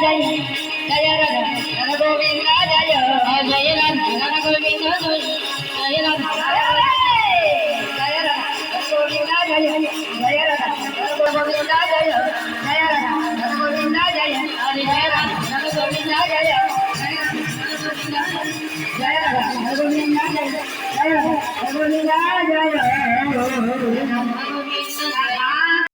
जय जय राधा गोविंद जय जय राधा गोविंद जय राधा गोविंद जय जय राधा गोविंद जय जय राधा गोविंद जय हरे जय राधा गोविंद जय जय राधा गोविंद जय जय राधा गोविंद जय